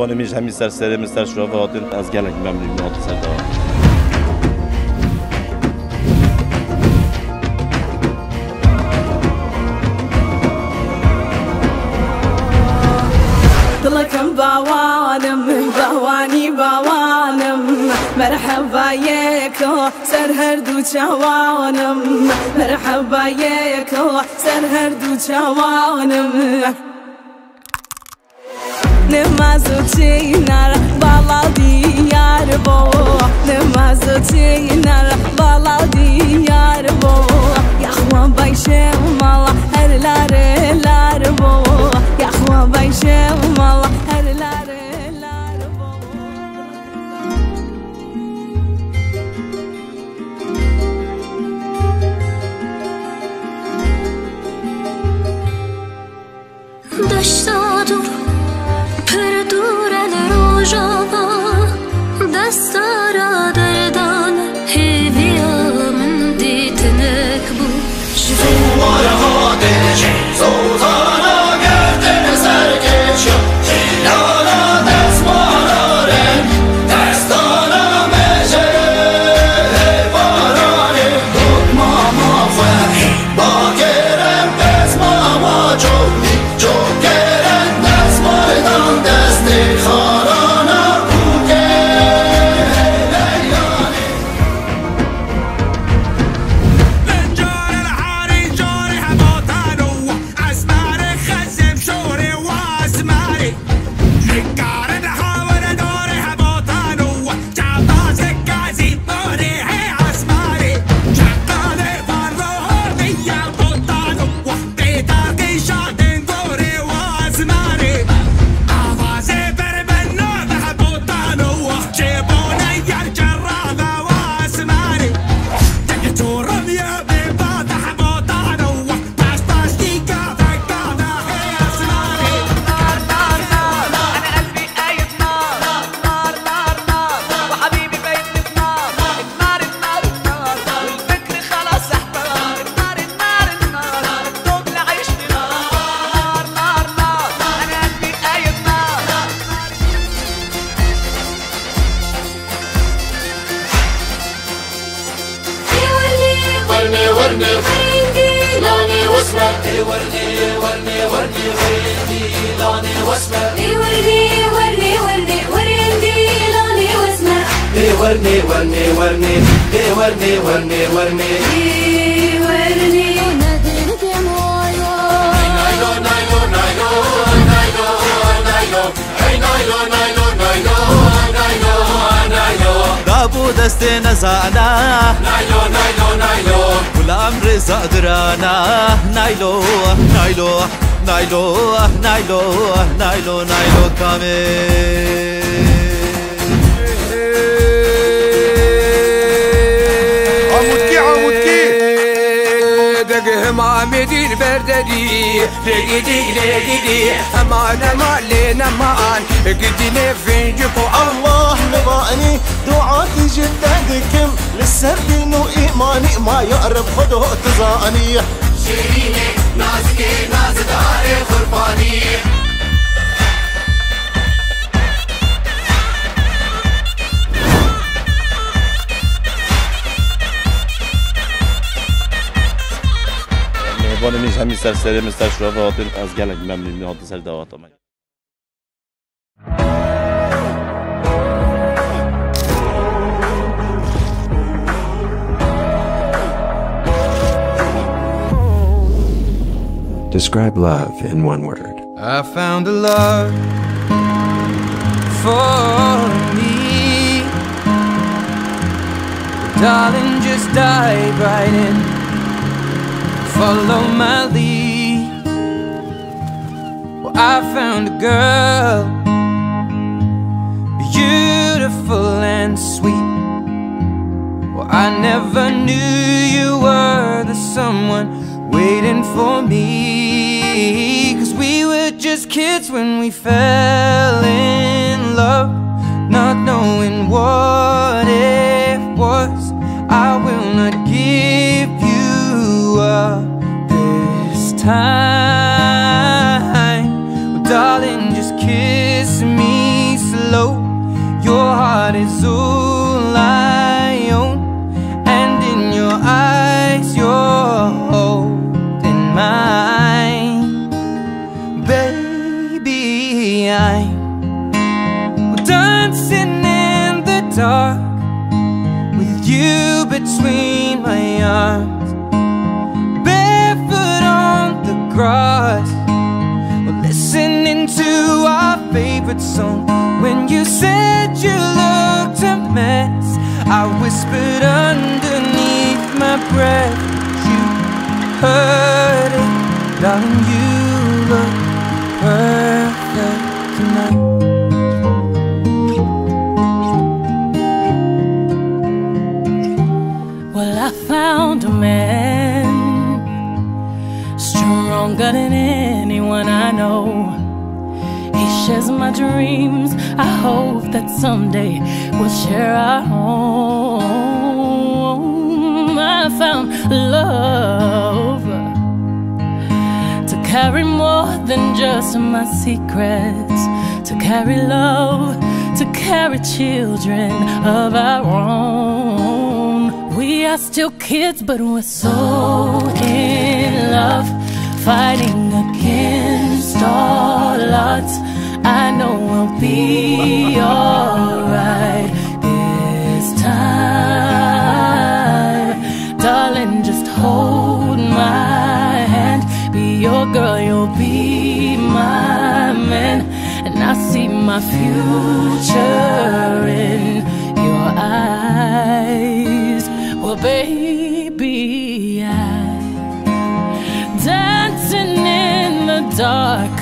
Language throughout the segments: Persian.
میوان میش همین سر مستر شو هاتن از گلک ممنون هات سر دوام ضلكم باوانم باواني باوانم مرحبا يكو سر هردو جوانم مرحبا يكو سر هردو جوانم نمازو تينار بالا ديار بو نمازو تينار بالا ديار بو يا اخوان بايشه ومالا هر لار بو يا اخوان بايشه ومالا هر لار بو دشتا دور پر دورن روژاوا دستارا دردان هیویا من دیتنک بو زوار هادش زوزانا گردن سرکش ایلانا دستمانارن دستانا مجه بارانه بود ماما فهی با گرم دست ماما جوگرن دست مایدان دستی خارانا بوگه لیانه لنجار الحاري جاري هباطانو أسمار خزم شوري واسماري شكار الحاور دوري هباطانو جعباز الكازي بوري هي أسماري شقال فروه دي البطانو بيتاقي شادن دوري واسماري آوازي بربنو هباطانو جيبوني الجرابة واسماري تكتورم يا بيبا تحبطانو باش ديكا فكانا هي أسماري نار نار نار أنا قلبي قايد نار نار نار نار وحبيبي بيتني في نار النار النار النار والفكر خلاص احتار النار النار النار الدوب لعيشني نار نار نار أنا قلبي قايد نار ورني ورني غيندي لاني واسمه ورني ورني ورني غيندي لاني واسمه ورني ورني ورني ورندي لاني واسمع ورني ورني ورني ورني ورني ورني ورني نادينك يا مويو نايلو نايلو نايلو نايلو نايلو اي نايلو نايلو نايلو نايلو نايلو دابو دست نزانا نايلو نايلو نايلو والأمر زادرانا نايلو نايلو نايلو نايلو نايلو نايلو كامل همامدين برددي لقدي امان لين امان قدي فينجكو الله نباني دعاتي جددكم للسردين وإيماني ما يقرب خده تزاني شيريني نازكي نازداري خرفاني میوان میش همین سر مستر شو هاتن از گلک ممنون هات سر دوام Describe love in one word. I found a love for me. Darling, just dive right in. Follow my lead. Well, I found a girl, beautiful and sweet. Well, I never knew you were the someone waiting for me. 'Cause we were just kids when we fell in love, not knowing what it was. I will not give you up this time. Well, darling, just kiss me favorite song. When you said you looked a mess, I whispered underneath my breath. You heard it, darling, you look perfect tonight. Well, I found a man stronger than anyone I know. He shares my dreams. I hope that someday we'll share our home. I found love to carry more than just my secrets, to carry love, to carry children of our own. We are still kids, but we're so in love, fighting against all odds. I know we'll be alright this time. Darling, just hold my hand. Be your girl, you'll be my man. And I see my future in your eyes. Well, baby, I'm dancing in the dark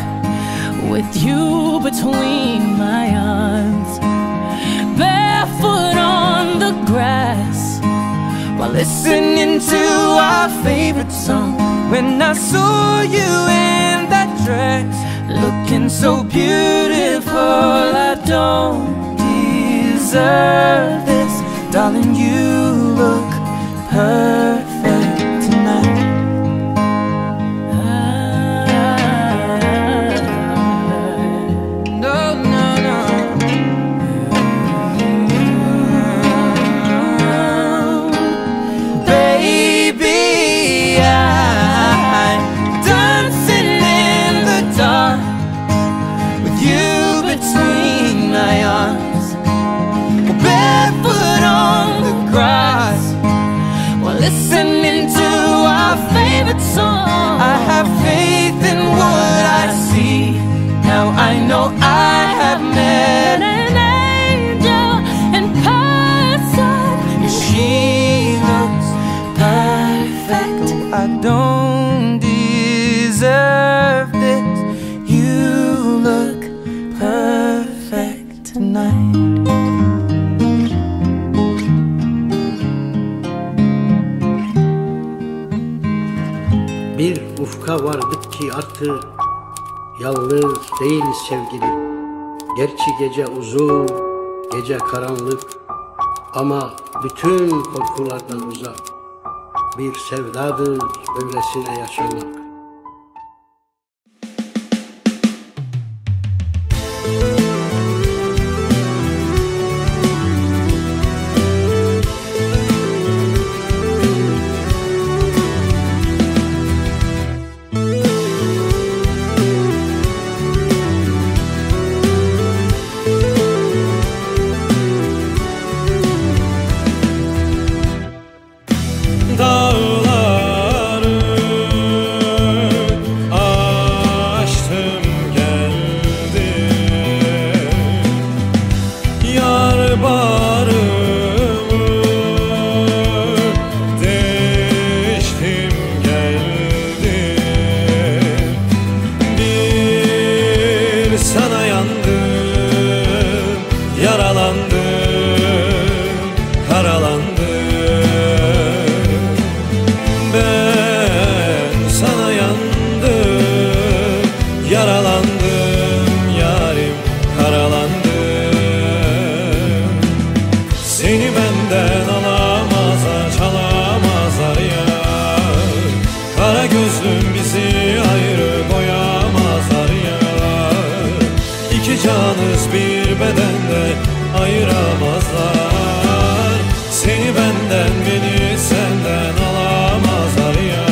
with you between my arms, barefoot on the grass, while listening to our favorite song. When I saw you in that dress, looking so beautiful, I don't deserve this. Darling, you look perfect tonight. Listening to our favorite song. I have faith in what I see. Now I know I have met an angel in person, and she looks perfect. I don't deserve this. You look perfect tonight. Bir ufka vardık ki artık yalnız değiliz sevgilim. Gerçi gece uzun, gece karanlık, ama bütün korkulardan uzak. Bir sevdadır böylesine yaşamak. Canız bir bedende ayıramazlar. Seni benden, beni senden alamazlar ya.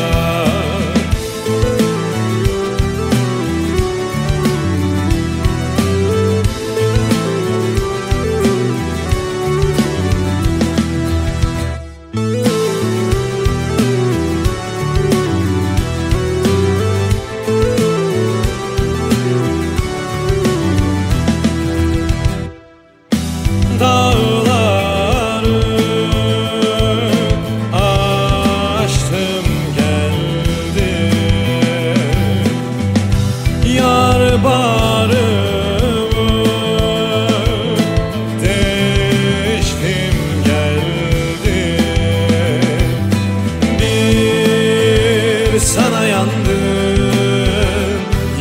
sana yandım,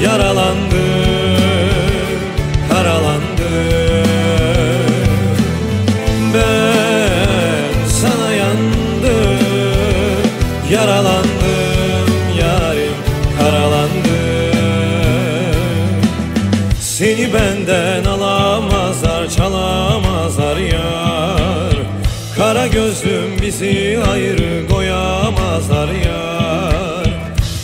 yaralandım, karalandım. Ben sana yandım, yaralandım, yarim karalandım. Seni benden alamazlar, çalamazlar yar. Kara gözlüm bizi ayrı koyamazlar yar.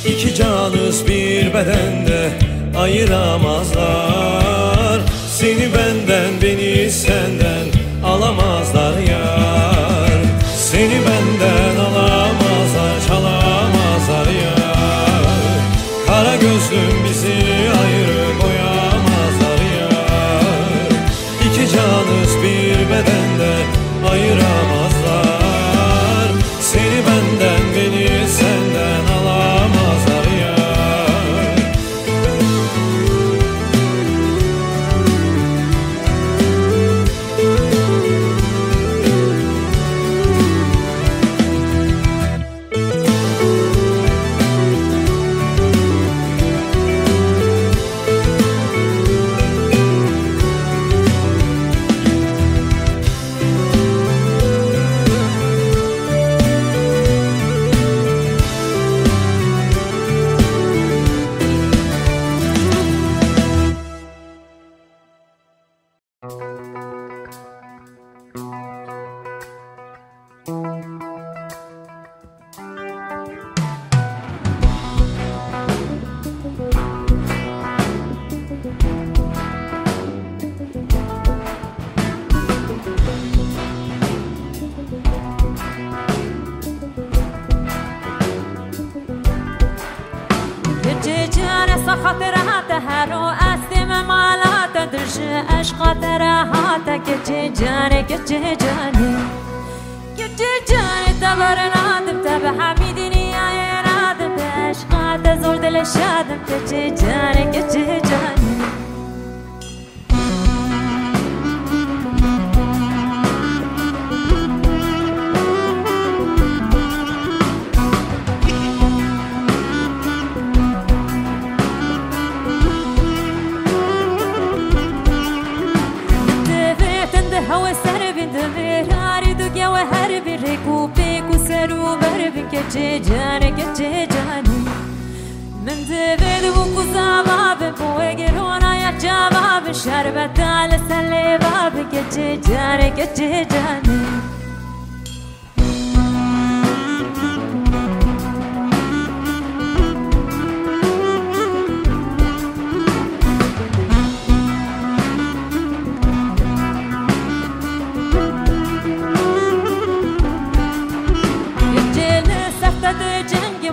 İki canız bir bedende ayıramazlar. Seni benden, beni senden alamazlar yar. Seni benden alamazlar, çalamazlar yar. Kara gözlüm bizi ayrı koyamazlar yar. İki canız bir bedende ayıramazlar. Seni benden, beni senden alamazlar yar. خاطرها تهرو أستم مالات درج أشقى تراها تكتي جاني كتي جاني كتي جاني تبرنادم تبع حميدني يا نادم أشقى تزور دل الشادم كتي جاني كتي جاني هو سر بند مهاری دو گو هر برکو پیکو سرو بر بکه چه جانی من دبید و کزابا بپو گرونا یا جواب شربت على سلی باب که چه جانی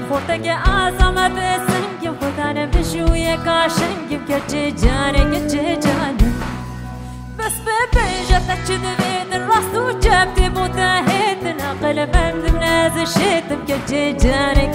خورده که آزامه بسنگیم خودانه بشویه کاشنگیم که چه جانه بس ببیجه تا چه دویدن راست و جبتی بوده هیدن اقل بندم نازشیدم که چه جانه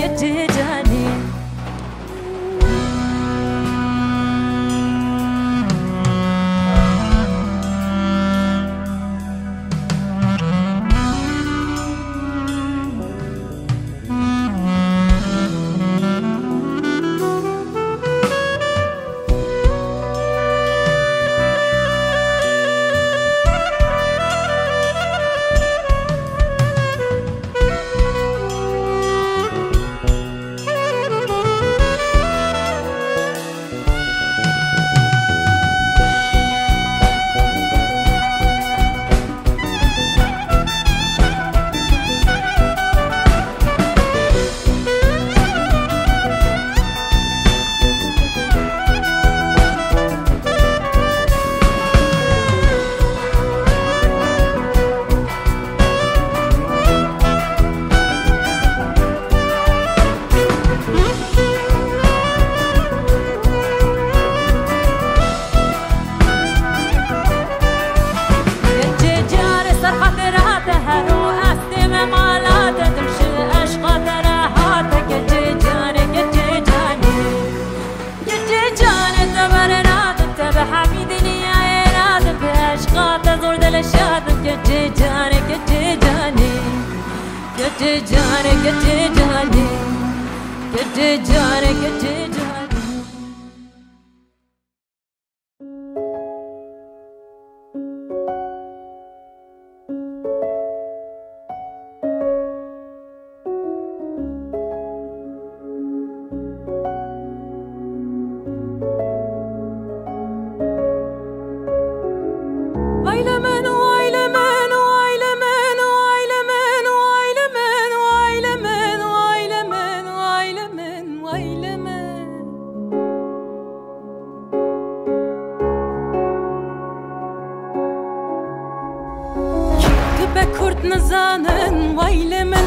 نزانن وایل من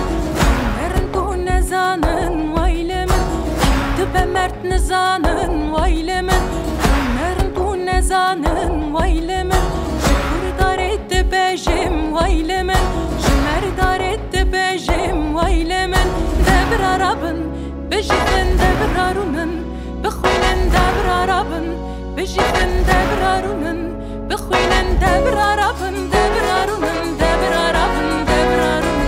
مرن تو نزانن وایل من تو به مرد نزانن وایل من مرن تو نزانن وایل من شکر دارد بجم وایل من شمر دارد بجم وایل من دبر رابن بجفن دبر رونن بخوینن دبر رابن بجفن دبر رونن بخوینن دبر رابن دبر رونن دبر رابن دبر رونن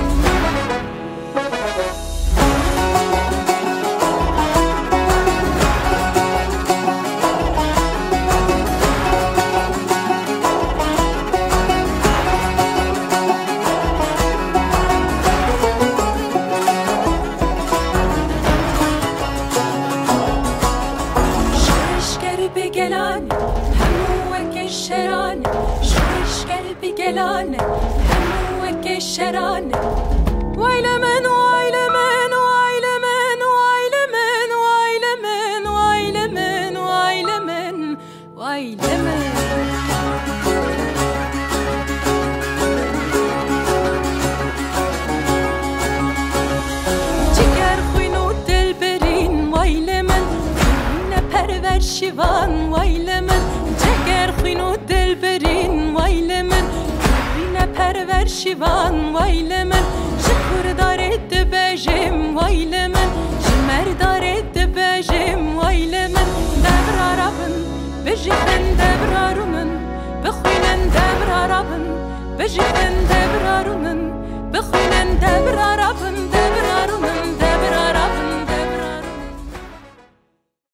گلان همو که شران وایل من وایل من وایل من وایل من وایل من وایل من وایل من وایل من جگر خوین و دل برین وایل من نه پرور شیوان وایل من جگر خوین و دل برین وایل من پرور شیوان وایل من شکر دارد بجم وایل من شمر دارد بجم وایل من دبر رابن بجفن دبر رونن بخوینن دبر رابن بجفن دبر رونن بخوینن دبر رابن